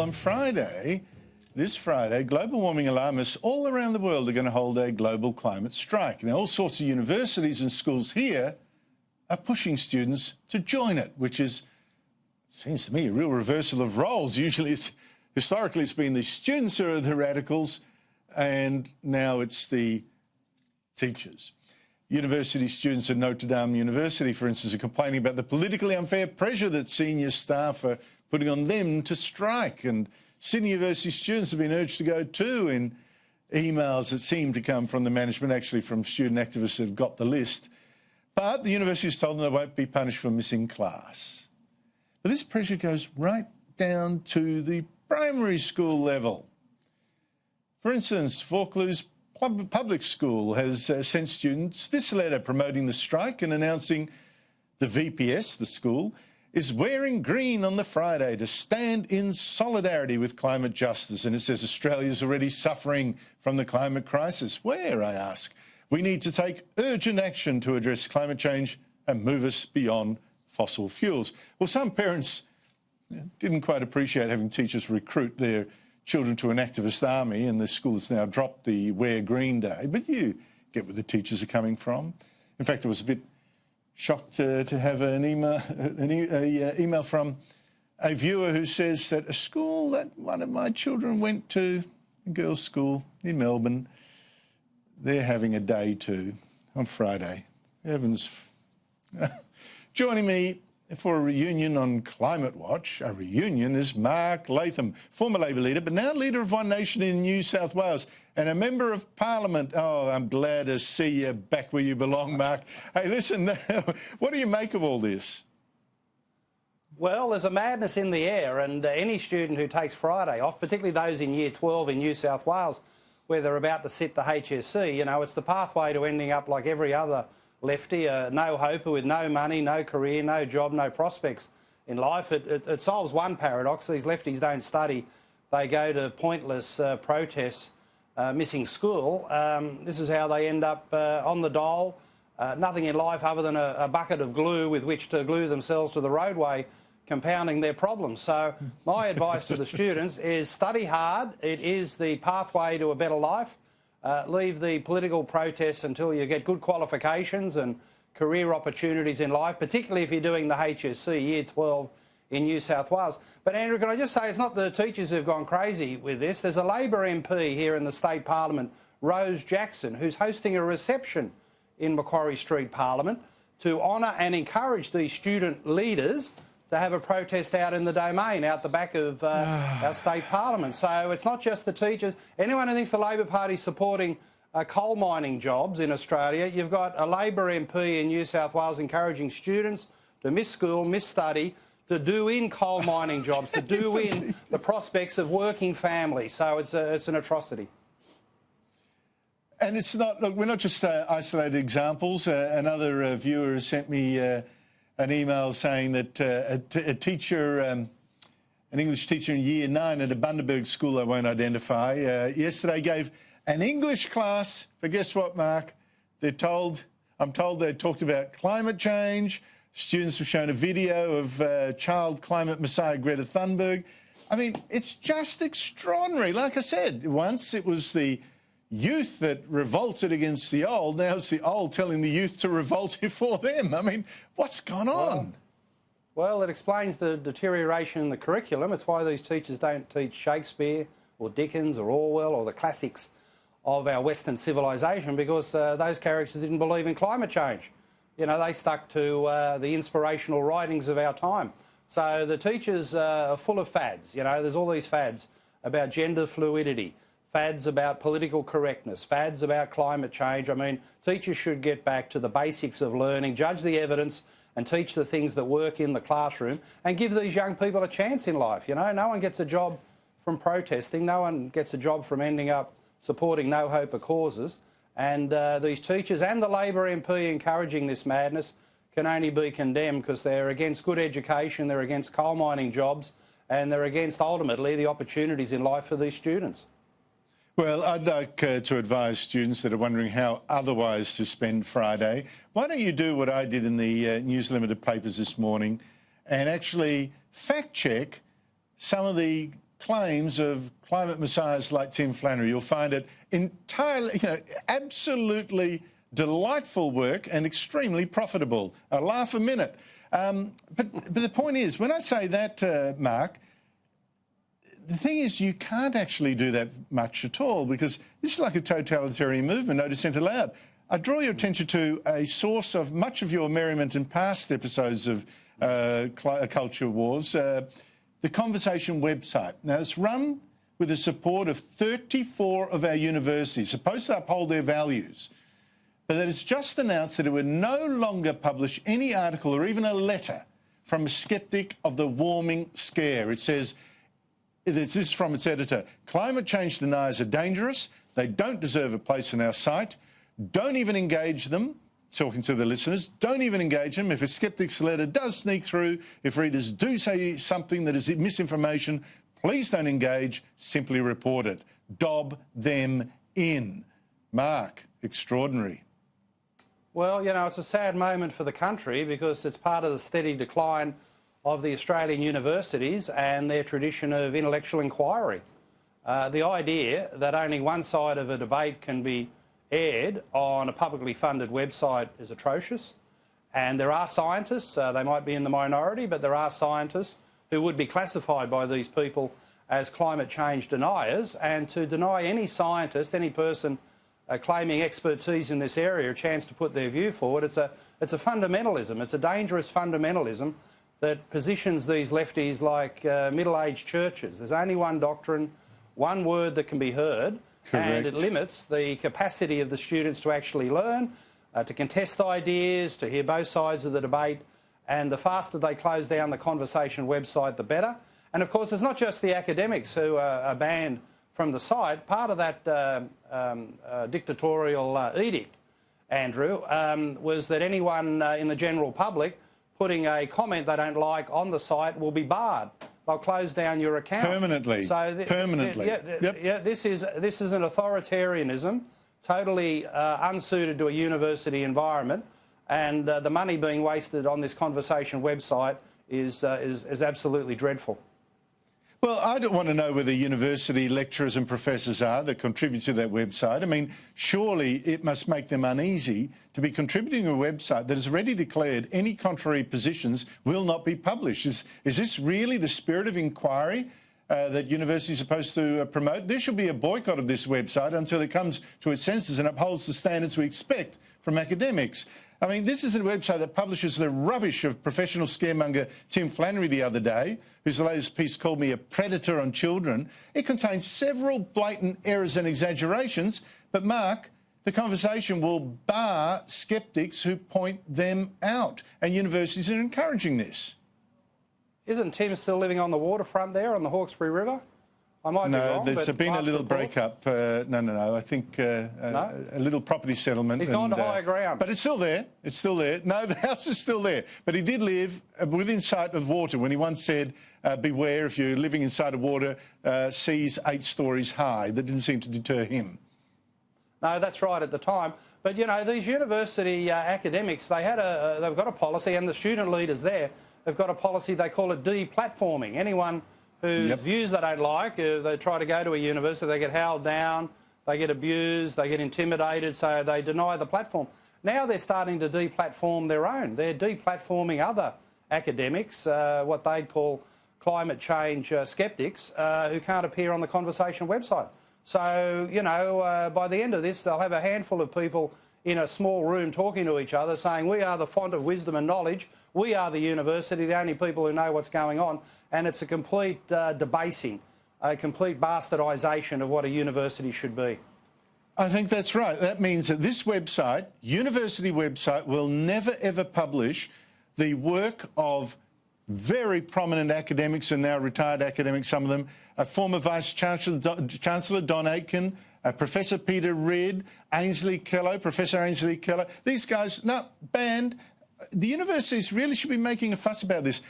On Friday, this Friday, global warming alarmists all around the world are going to hold a global climate strike. Now, all sorts of universities and schools here are pushing students to join it, which is, seems to me, a real reversal of roles. Usually, historically, it's been the students who are the radicals, and now it's the teachers. University students at Notre Dame University, for instance, are complaining about the politically unfair pressure that senior staff are putting on them to strike. And Sydney University students have been urged to go too, in emails that seem to come from the management, actually from student activists who've got the list. But the university has told them they won't be punished for missing class. But this pressure goes right down to the primary school level. For instance, Vaucluse's public school has sent students this letter promoting the strike and announcing the VPS, the school, is wearing green on the Friday to stand in solidarity with climate justice. And it says Australia's already suffering from the climate crisis. Where, I ask? We need to take urgent action to address climate change and move us beyond fossil fuels. Well, some parents didn't quite appreciate having teachers recruit their children to an activist army, and the school has now dropped the Wear Green Day. But you get where the teachers are coming from. In fact, I was a bit shocked to have an email from a viewer who says that a school that one of my children went to, a girls' school in Melbourne, they're having a day too on Friday. Heavens. Joining me for a reunion on Climate Watch, a reunion, is Mark Latham, former Labor leader, but now leader of One Nation in New South Wales and a member of Parliament. Oh, I'm glad to see you back where you belong, Mark. Hey, listen, what do you make of all this? Well, there's a madness in the air, and any student who takes Friday off, particularly those in Year 12 in New South Wales, where they're about to sit the HSC, you know, it's the pathway to ending up like every other lefty, no hoper with no money, no career, no job, no prospects in life. It solves one paradox. These lefties don't study. They go to pointless protests, missing school. This is how they end up on the dole. Nothing in life other than a bucket of glue with which to glue themselves to the roadway, compounding their problems. So my advice to the students is study hard. It is the pathway to a better life. Leave the political protests until you get good qualifications and career opportunities in life, particularly if you're doing the HSC, Year 12 in New South Wales. But Andrew, can I just say, it's not the teachers who've gone crazy with this. There's a Labor MP here in the State Parliament, Rose Jackson, who's hosting a reception in Macquarie Street Parliament to honour and encourage these student leaders to have a protest out in the domain, out the back of our state parliament. So it's not just the teachers. Anyone who thinks the Labor Party's supporting coal mining jobs in Australia, you've got a Labor MP in New South Wales encouraging students to miss school, miss study, to do in coal mining jobs, to do in the prospects of working families. So it's an atrocity. And it's not, look, we're not just isolated examples. Another viewer has sent me an email saying that a teacher, an English teacher in Year 9 at a Bundaberg school I won't identify, yesterday gave an English class, but guess what, Mark? I'm told they talked about climate change. Students were shown a video of child climate messiah Greta Thunberg. I mean, it's just extraordinary. Like I said, once it was the youth that revolted against the old, now it's the old telling the youth to revolt before them. I mean, what's gone on? Well, it explains the deterioration in the curriculum. It's why these teachers don't teach Shakespeare or Dickens or Orwell or the classics of our Western civilisation, because those characters didn't believe in climate change. You know, they stuck to the inspirational writings of our time. So the teachers are full of fads. You know, there's all these fads about gender fluidity, fads about political correctness, fads about climate change. I mean, teachers should get back to the basics of learning, judge the evidence and teach the things that work in the classroom and give these young people a chance in life. You know, no one gets a job from protesting. No one gets a job from ending up supporting no-hoper causes. And these teachers and the Labor MP encouraging this madness can only be condemned, because they're against good education, they're against coal mining jobs, and they're against, ultimately, the opportunities in life for these students. Well, I'd like to advise students that are wondering how otherwise to spend Friday. Why don't you do what I did in the News Limited papers this morning and actually fact-check some of the claims of climate messiahs like Tim Flannery. You'll find it entirely, absolutely delightful work and extremely profitable. A laugh a minute. But the point is, when I say that, Mark, the thing is you can't actually do that much at all, because this is like a totalitarian movement, no dissent allowed. I draw your attention to a source of much of your merriment in past episodes of Culture Wars, the Conversation website. Now, it's run with the support of 34 of our universities, supposed to uphold their values, but that it's just announced that it would no longer publish any article or even a letter from a sceptic of the warming scare. It says, this is from its editor, climate change deniers are dangerous, they don't deserve a place on our site, don't even engage them, talking to the listeners, don't even engage them. If a sceptic's letter does sneak through, if readers do say something that is misinformation, please don't engage, simply report it. Dob them in. Mark, extraordinary. Well, it's a sad moment for the country, because it's part of the steady decline of the Australian universities and their tradition of intellectual inquiry. The idea that only one side of a debate can be aired on a publicly funded website is atrocious. And there are scientists, they might be in the minority, but there are scientists who would be classified by these people as climate change deniers, and to deny any scientist, any person claiming expertise in this area, a chance to put their view forward, it's a fundamentalism. It's a dangerous fundamentalism that positions these lefties like middle-aged churches. There's only one doctrine, one word that can be heard. Correct. And it limits the capacity of the students to actually learn, to contest ideas, to hear both sides of the debate. And the faster they close down the Conversation website, the better. And of course, it's not just the academics who are banned from the site. Part of that dictatorial edict, Andrew, was that anyone in the general public putting a comment they don't like on the site will be barred. They'll close down your account permanently. So permanently. Yeah, this is an authoritarianism, totally unsuited to a university environment, and the money being wasted on this Conversation website is absolutely dreadful. Well, I don't want to know whether university lecturers and professors are that contribute to that website. I mean, surely it must make them uneasy to be contributing to a website that has already declared any contrary positions will not be published. Is this really the spirit of inquiry that universities are supposed to promote? There should be a boycott of this website until it comes to its senses and upholds the standards we expect from academics. I mean, this is a website that publishes the rubbish of professional scaremonger Tim Flannery the other day, whose latest piece called me a predator on children. It contains several blatant errors and exaggerations, but Mark, the Conversation will bar sceptics who point them out, and universities are encouraging this. Isn't Tim still living on the waterfront there on the Hawkesbury River? I might be wrong, there's been a little breakup. No. I think a little property settlement. He's gone to higher ground. But it's still there. It's still there. No, the house is still there. But he did live within sight of water when he once said, beware if you're living inside of water, seas 8 stories high. That didn't seem to deter him. No, that's right at the time. But, these university academics, they've got a policy, and the student leaders there, they've got a policy, they call it deplatforming. Anyone whose views they don't like, they try to go to a university, they get howled down, they get abused, they get intimidated, so they deny the platform. Now they're starting to deplatform their own. They're deplatforming other academics, what they'd call climate change sceptics, who can't appear on the Conversation website. So, by the end of this, they'll have a handful of people in a small room talking to each other saying, we are the font of wisdom and knowledge, we are the university, the only people who know what's going on. And it's a complete debasing, a complete bastardisation of what a university should be. I think that's right. That means that this website, university website, will never ever publish the work of very prominent academics and now retired academics, some of them, a former Vice-Chancellor Don Aitken, Professor Peter Reid, Professor Ainsley Keller. These guys, banned. The universities really should be making a fuss about this.